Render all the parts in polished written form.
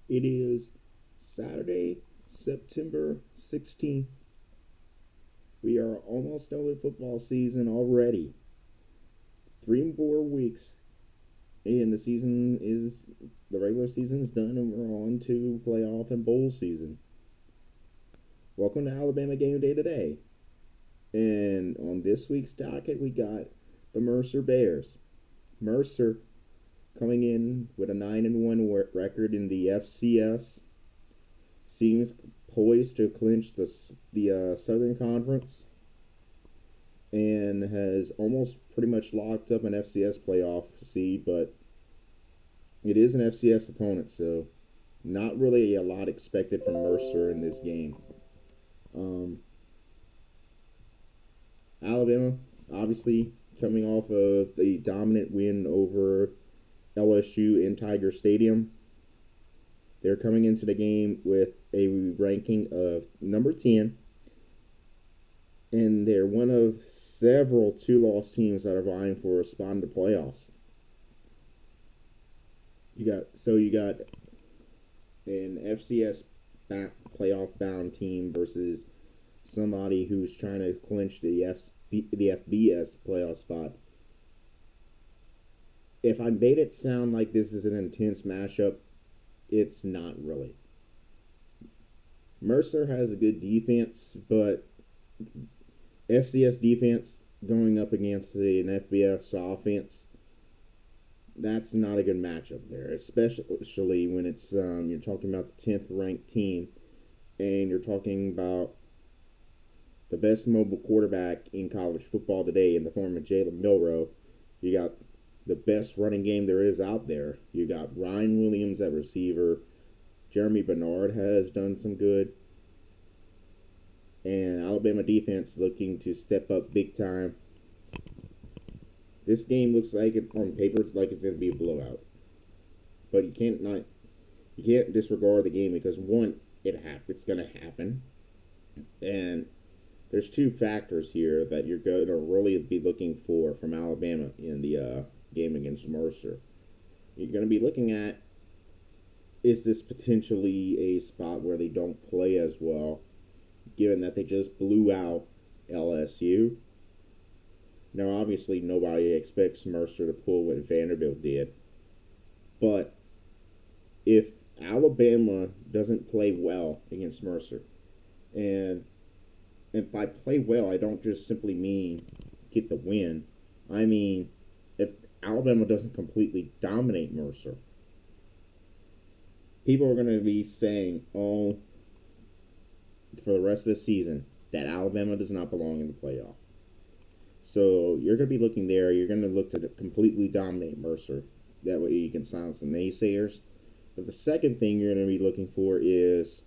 It is Saturday, September 16th. We are almost done with football season already. 3 more weeks, and the regular season is done, and we're on to playoff and bowl season. Welcome to Alabama Game Day today. And on this week's docket, we got the Mercer Bears. Mercer coming in with a 9-1 record in the FCS, seems poised to clinch the Southern Conference, and has almost pretty much locked up an FCS playoff seed, but it is an FCS opponent, so not really a lot expected from Mercer in this game. Um, Alabama, obviously, coming off of the dominant win over LSU in Tiger Stadium. They're coming into the game with a ranking of number 10, and they're one of several two-loss teams that are vying for a spot in the playoffs. You got an FCS playoff bound team versus somebody who's trying to clinch the FBS playoff spot. If I made it sound like this is an intense matchup, it's not really. Mercer has a good defense, but FCS defense going up against an FBS offense, that's not a good matchup there, especially when it's you're talking about the 10th ranked team, and you're talking about the best mobile quarterback in college football today in the form of Jalen Milroe. You got the best running game there is out there. You got Ryan Williams at receiver. Jeremy Bernard has done some good. And Alabama defense looking to step up big time. This game looks like on paper it's like it's going to be a blowout. But you can't disregard the game because one, it's going to happen. And there's two factors here that you're going to really be looking for from Alabama in the game against Mercer. You're going to be looking at, is this potentially a spot where they don't play as well, given that they just blew out LSU? Now, obviously, nobody expects Mercer to pull what Vanderbilt did, but if Alabama doesn't play well against Mercer, and by play well, I don't just simply mean get the win. I mean, if Alabama doesn't completely dominate Mercer, people are going to be saying, oh, for the rest of the season, that Alabama does not belong in the playoff. So you're going to be looking there. You're going to look to completely dominate Mercer. That way you can silence the naysayers. But the second thing you're going to be looking for is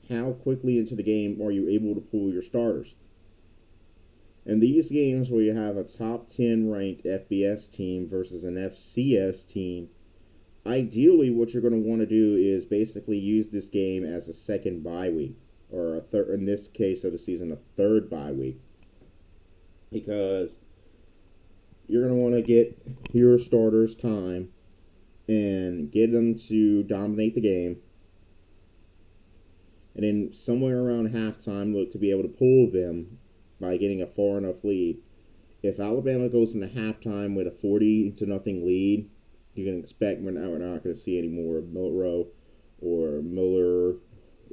how quickly into the game are you able to pull your starters. And these games where you have a top 10 ranked FBS team versus an FCS team, ideally what you're going to want to do is basically use this game as a second bye week, or in this case of the season, a third bye week, because you're going to want to get your starters time and get them to dominate the game, and then somewhere around halftime look to be able to pull them by getting a far enough lead. If Alabama goes into halftime with a 40-0 lead, you can expect we're not going to see any more Milroe or Miller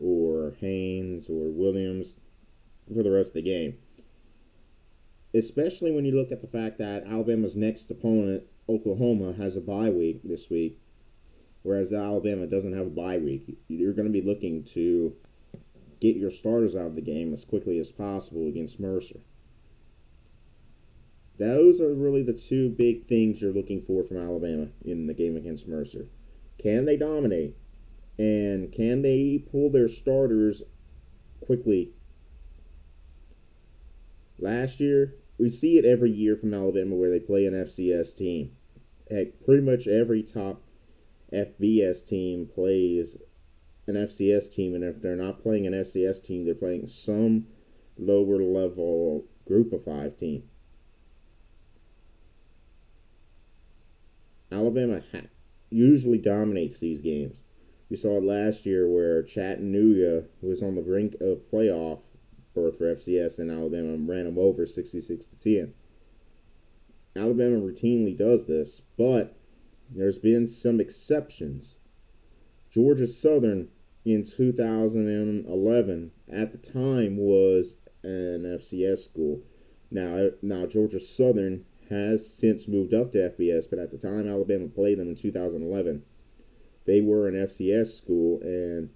or Haynes or Williams for the rest of the game. Especially when you look at the fact that Alabama's next opponent, Oklahoma, has a bye week this week, whereas Alabama doesn't have a bye week. You're going to be looking to get your starters out of the game as quickly as possible against Mercer. Those are really the two big things you're looking for from Alabama in the game against Mercer. Can they dominate? And can they pull their starters quickly? Last year, we see it every year from Alabama where they play an FCS team. Heck, pretty much every top FBS team plays an FCS team, and if they're not playing an FCS team, they're playing some lower level group of 5 team. Alabama usually dominates these games. We saw it last year where Chattanooga was on the brink of playoff berth for FCS, and Alabama ran them over 66-10. Alabama routinely does this, but there's been some exceptions. Georgia Southern in 2011 at the time was an FCS school. Now Georgia Southern has since moved up to FBS, but at the time Alabama played them in 2011, they were an FCS school, and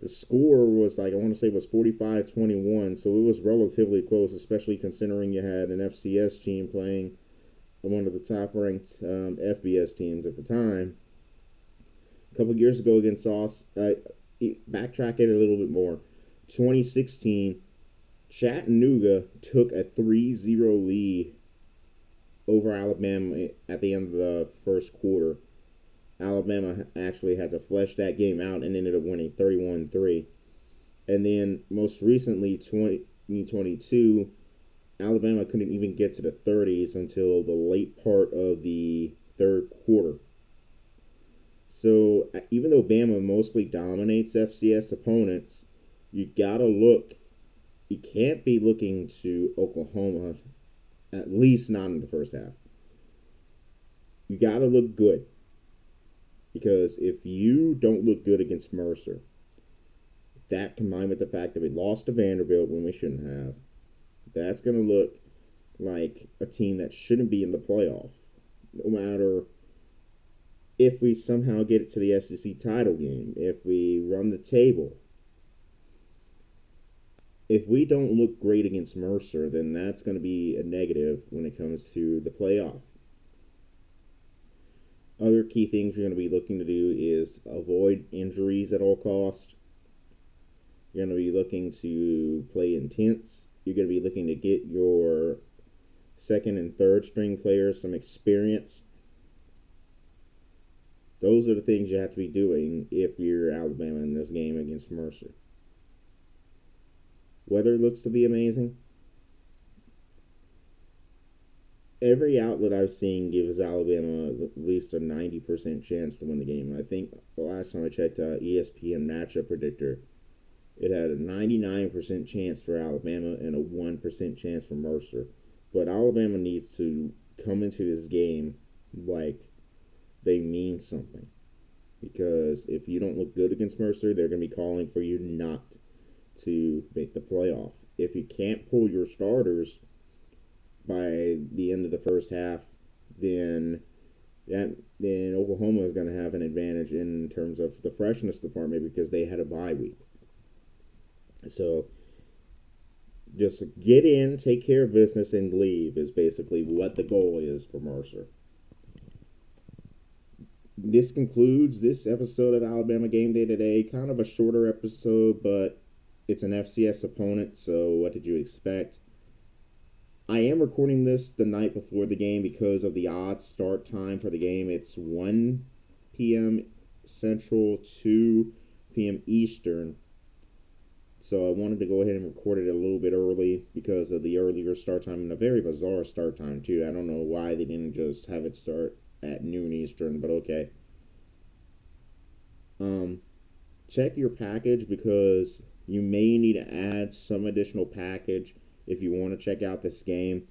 the score was like, I want to say it was 45-21, so it was relatively close, especially considering you had an FCS team playing one of the top-ranked FBS teams at the time. A couple of years ago against Sauce, backtrack it a little bit more. 2016, Chattanooga took a 3-0 lead over Alabama at the end of the first quarter. Alabama actually had to flesh that game out and ended up winning 31-3. And then most recently, 2022, Alabama couldn't even get to the 30s until the late part of the third quarter. So even though Bama mostly dominates FCS opponents, you gotta look. You can't be looking to Oklahoma, at least not in the first half. You gotta look good. Because if you don't look good against Mercer, that combined with the fact that we lost to Vanderbilt when we shouldn't have, that's going to look like a team that shouldn't be in the playoff. No matter if we somehow get it to the SEC title game, if we run the table. If we don't look great against Mercer, then that's going to be a negative when it comes to the playoff. Other key things you're going to be looking to do is avoid injuries at all costs. You're going to be looking to play intense. You're going to be looking to get your second and third string players some experience. Those are the things you have to be doing if you're Alabama in this game against Mercer. Weather looks to be amazing. Every outlet I've seen gives Alabama at least a 90% chance to win the game. I think the last time I checked ESPN matchup predictor, it had a 99% chance for Alabama and a 1% chance for Mercer. But Alabama needs to come into this game like they mean something. Because if you don't look good against Mercer, they're going to be calling for you not to make the playoff. If you can't pull your starters by the end of the first half, then Oklahoma is going to have an advantage in terms of the freshness department because they had a bye week. So just get in, take care of business, and leave is basically what the goal is for Mercer. This concludes this episode of Alabama Game Day today. Kind of a shorter episode, but it's an FCS opponent, so what did you expect? I am recording this the night before the game because of the odd start time for the game. It's 1 p.m. Central, 2 p.m. Eastern. So I wanted to go ahead and record it a little bit early because of the earlier start time and a very bizarre start time, too. I don't know why they didn't just have it start at noon Eastern, but okay. Check your package because you may need to add some additional package if you want to check out this game.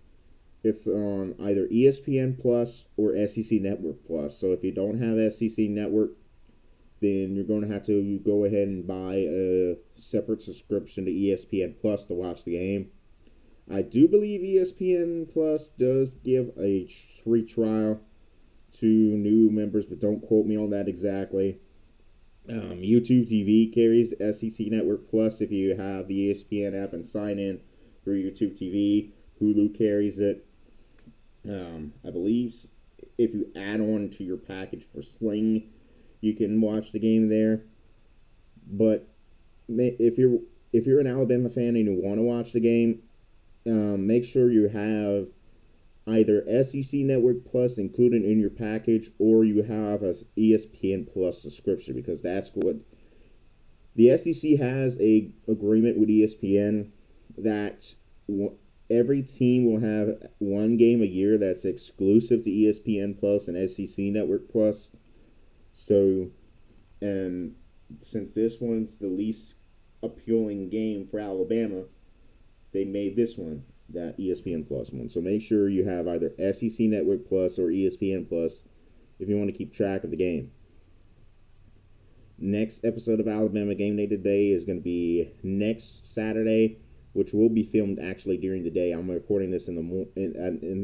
It's on either ESPN Plus or SEC Network Plus. So if you don't have SEC Network, then you're going to have to go ahead and buy a separate subscription to ESPN Plus to watch the game. I do believe ESPN Plus does give a free trial to new members, but don't quote me on that exactly. YouTube TV carries SEC Network Plus if you have the ESPN app and sign in through YouTube TV. Hulu carries it. I believe if you add on to your package for Sling, you can watch the game there. But if you're an Alabama fan and you want to watch the game, make sure you have either SEC Network Plus included in your package, or you have a ESPN Plus subscription, because that's what the SEC has a agreement with ESPN that every team will have one game a year that's exclusive to ESPN Plus and SEC Network Plus. So, and since this one's the least appealing game for Alabama, they made this one that ESPN Plus one. So make sure you have either SEC Network Plus or ESPN Plus if you want to keep track of the game. Next episode of Alabama Game Day today is going to be next Saturday, which will be filmed actually during the day. I'm recording this in the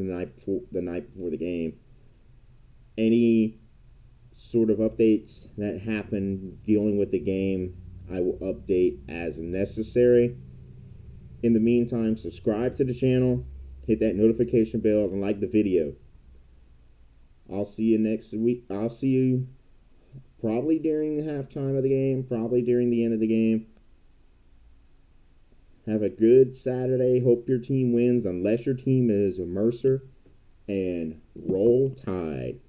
night before the game. Any sort of updates that happen dealing with the game, I will update as necessary. In the meantime, subscribe to the channel, hit that notification bell, and like the video. I'll see you next week. I'll see you probably during the halftime of the game, probably during the end of the game. Have a good Saturday. Hope your team wins, unless your team is Mercer. And roll Tide.